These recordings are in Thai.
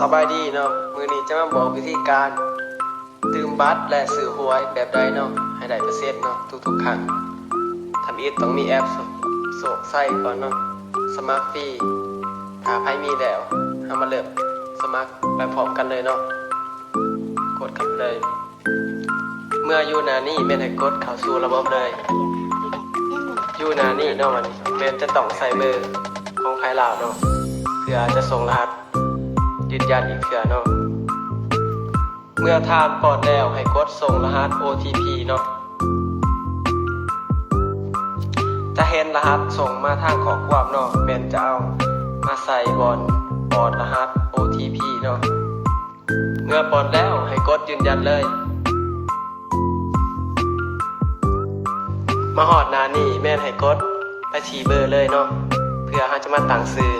สบายดีเนาะมือนี้จะมาบอกวิธีการตืมบัตรและซื้อหวยแบบใดเนาะให้ได้เปอร์เซ็นต์เนาะทุกๆครั้งทำอีกต้องมีแอปโศกใส่ก่อนเนาะสมัครฟรีถ้าใครมีแล้วเอามาเริ่มสมัครไปพร้อมกันเลยเนาะกดเข้าไปเลยเมื่ออยู่หน้านี้แม่นให้กดเข้าสู่ระบบเลยอยู่หน้านี้เนาะมันแม่นจะต้องใส่เบอร์ของใครลาวเนาะเพื่อจะส่งรหัสยืนยันอีกเทื่อเนาะเมื่อทานปลอดแล้วให้กดส่งรหัส OTP เนาะจะเห็นรหัสส่งมาทางข้อความเนาะแม่นจะเอามาใส่บนปลอดรหัส OTP เนาะเมื่อปลอดแล้วให้กดยืนยันเลยมาฮอดหน้านี้แม่นให้กดไปที่เบอร์เลยเนาะเพื่อเฮาจะมาตั้งชื่อ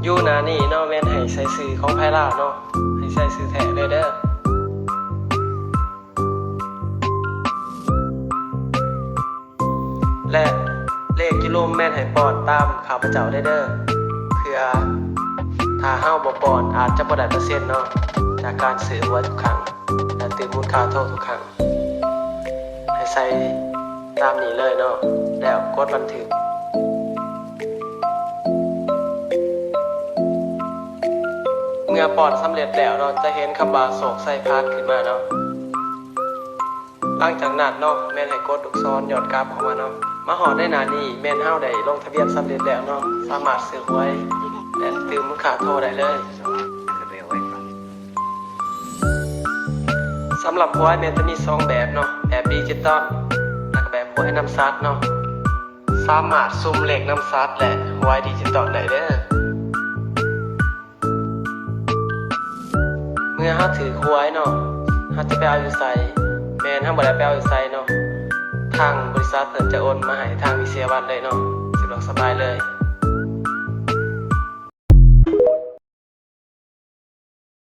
อยู่หน้านี้เนาะแม่นให้ใส่ชื่อของไผลาวเนาะให้ใส่ชื่อแท้เลยเด้อและเลขกิโลแม่นให้ปอนตามข้าพเจ้าได้เด้อเพื่อถ้าเฮาบ่ปอนอาจจะบ่ได้เปอร์เซ็นต์เนาะจากการซื้อหวยทุกครั้งและตื่นมูลค่าโทษทุกครั้งให้ใส่ตามนี้เลยเนาะแล้วกดบันทึกเมื่อปอนสำเร็จแล้วเนาะจะเห็นคำว่าโศกใส่พาดขึ้นมาเนาะหลังจากนั้นเนาะแม่นให้กดลูกศรย้อนกลับเข้ามาเนาะมาฮอดได้หน้านี้แม่นเฮาได้ลงทะเบียนสำเร็จแล้วเนาะสามารถซื้อหวยและตื่นมูลค่าโทษได้เลยสำหรับหวยแม่นจะมี2แบบเนาะแบบดิจิตอลและแบบหวยนำซัดเนาะสามารถสุ่มเลขนำซัดและหวยดิจิตอลได้เด้อเมื่อเฮาถือหวยเนาะเฮาจะไปเอาอยู่ไสแม่นเฮาบ่ได้ไปเอาอยู่ไสเนาะทางบริษัทเพิ่นจะโอนมาให้ทางวิเศษวัดเลยเนาะสะดวกสบายเลย